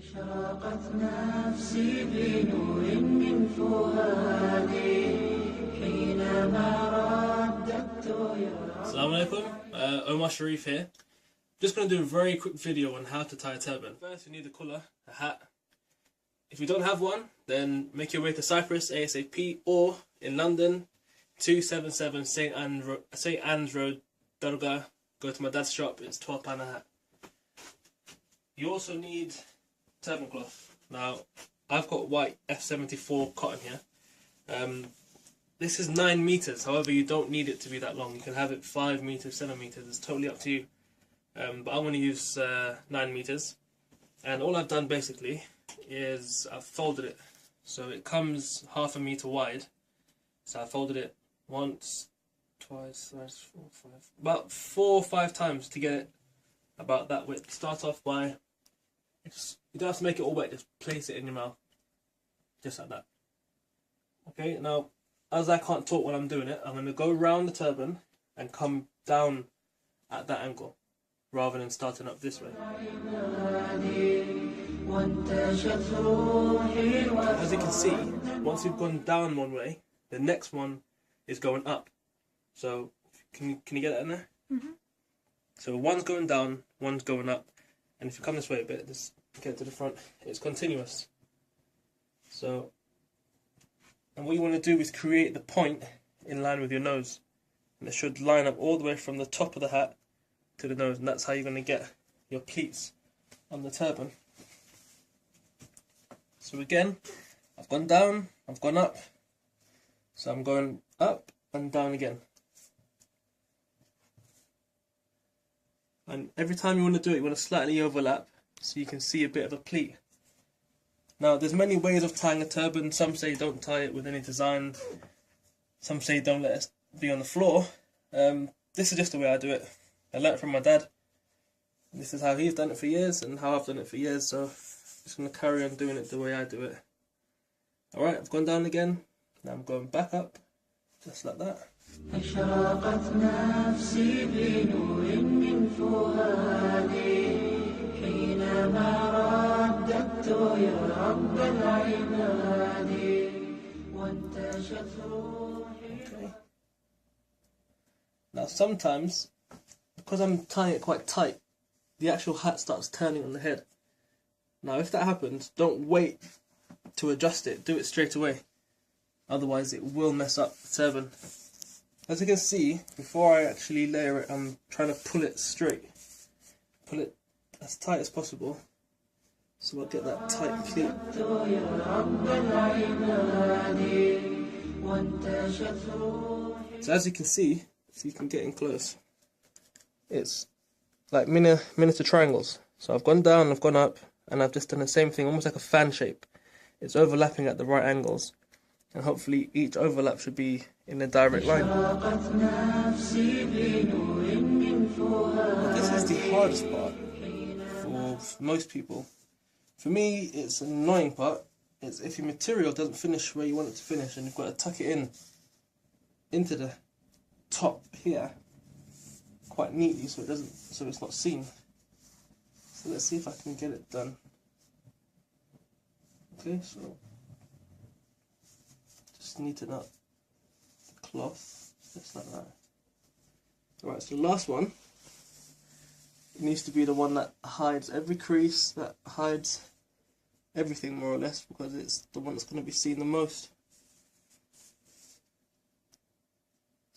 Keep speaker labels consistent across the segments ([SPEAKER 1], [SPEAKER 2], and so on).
[SPEAKER 1] أشرقت نفسي بنور من فؤادي حينما رددت يا
[SPEAKER 2] Assalamu alaikum, Omar Sharif here. Just going to do a very quick video on how to tie a turban. First you need a collar, a hat. If you don't have one, then make your way to Cyprus ASAP, or in London 277 St Anne's Road, Darga. Go to my dad's shop, it's £12 a hat. You also need turban cloth. Now I've got white F74 cotton here. This is 9 meters, however you don't need it to be that long. You can have it 5 meters, 7 meters, it's totally up to you. But I'm going to use 9 meters. And all I've done basically is I've folded it. So it comes half a meter wide. So I folded it once, twice, thrice, 4, 5, about 4 or 5 times to get it about that width. Start off by, you don't have to make it all wet, just place it in your mouth. Just like that. Okay, now as I can't talk while I'm doing it, I'm going to go around the turban and come down at that angle, rather than starting up this way. As you can see, once you've gone down one way, the next one is going up. So, can you get that in there? Mm-hmm. So one's going down, one's going up, and if you come this way a bit, just get to the front, it's continuous. So, and what you want to do is create the point in line with your nose. And it should line up all the way from the top of the hat to the nose, and that's how you're going to get your pleats on the turban. So again, I've gone down, I've gone up, so I'm going up and down again. And every time you want to do it, you want to slightly overlap so you can see a bit of a pleat. Now, there's many ways of tying a turban. Some say don't tie it with any design. Some say don't let it be on the floor. This is just the way I do it. I learnt it from my dad. This is how he's done it for years and how I've done it for years. So I'm just going to carry on doing it the way I do it. Alright, I've gone down again. Now I'm going back up, just like that.
[SPEAKER 1] أشرقت نفسي بنور من فؤادي حينما رددت يا رب العباد وانتشت روحي.
[SPEAKER 2] Okay. Now sometimes, because I'm tying it quite tight, the actual hat starts turning on the head. Now if that happens, don't wait to adjust it, do it straight away. Otherwise it will mess up the turban. As you can see, before I actually layer it, I'm trying to pull it straight. Pull it as tight as possible, so I'll get that tight pleat. So as you can see, if you can get in close, it's like miniature triangles. So I've gone down, I've gone up, and I've just done the same thing, almost like a fan shape. It's overlapping at the right angles, and hopefully each overlap should be in a direct line. This is the hardest part for most people. For me, it's an annoying part. It's if your material doesn't finish where you want it to finish, and you've got to tuck it into the top here quite neatly, so it's not seen. So let's see if I can get it done. Okay, so just neaten up the cloth, just like that. Alright, so the last one, it needs to be the one that hides every crease, that hides everything more or less, because it's the one that's going to be seen the most.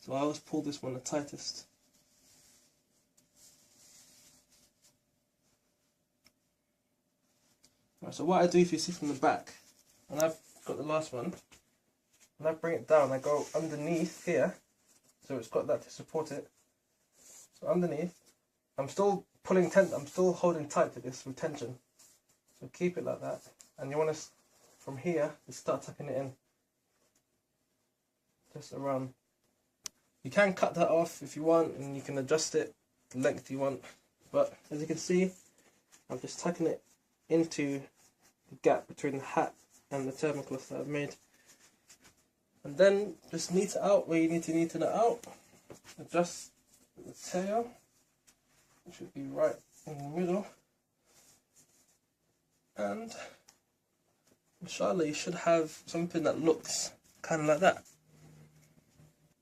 [SPEAKER 2] So I always pull this one the tightest. Right, so what I do, if you see from the back, and I've got the last one, when I bring it down, I go underneath here, so it's got that to support it. So underneath, I'm still holding tight to this with tension. So keep it like that, and you want to, from here, just start tucking it in, just around. You can cut that off if you want, and you can adjust it the length you want. But as you can see, I'm just tucking it into the gap between the hat and the turban cloth that I've made. And then just neat it out where you need to neaten it out. Adjust the tail, it should be right in the middle. and inshallah you should have something that looks kind of like that.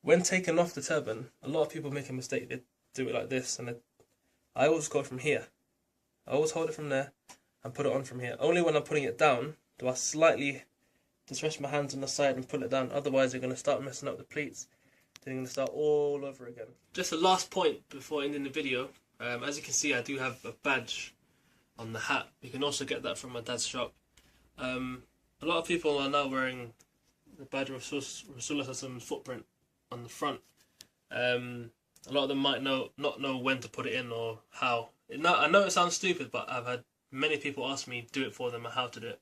[SPEAKER 2] When taking off the turban, a lot of people make a mistake. They do it like this, and I always go from here. I always hold it from there and put it on from here. Only when I'm putting it down do I slightly just rest my hands on the side and pull it down. Otherwise you're going to start messing up the pleats. Then you're going to start all over again. Just a last point before ending the video. As you can see, I do have a badge on the hat. You can also get that from my dad's shop. A lot of people are now wearing the badge of Rasulullah's footprint on the front. A lot of them might not know when to put it in or how. I know it sounds stupid, but I've had many people ask me do it for them and how to do it.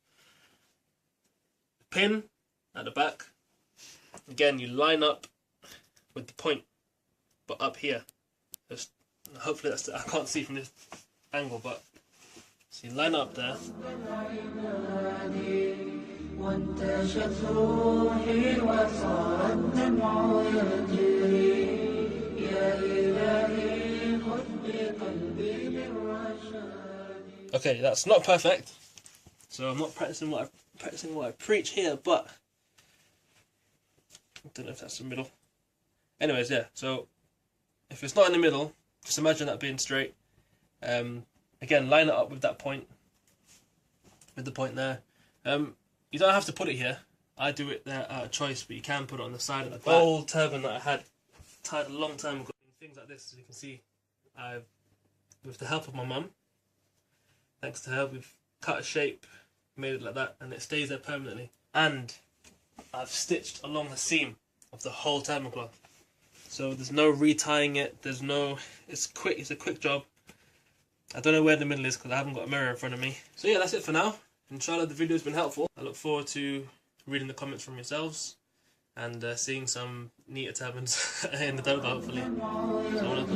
[SPEAKER 2] Pin at the back. Again, you line up with the point, but up here. Just, hopefully that's I can't see from this angle, but so you line up there. Okay, that's not perfect, so I'm not practicing what I preach here, but I don't know if that's the middle. Anyways, yeah, so if it's not in the middle, just imagine that being straight. Again, line it up with that point, with the point there. You don't have to put it here. I do it there out of choice, but you can put it on the side of the back. Old turban that I had tied a long time ago. Things like this, as you can see, with the help of my mum, thanks to her, we've cut a shape, made it like that, and it stays there permanently. And I've stitched along the seam of the whole tablecloth, so there's no retying it. There's no. It's quick. It's a quick job. I don't know where the middle is because I haven't got a mirror in front of me. So yeah, that's it for now. Inshallah, the video's been helpful. I look forward to reading the comments from yourselves and seeing some neater turbans in the doga, hopefully. So,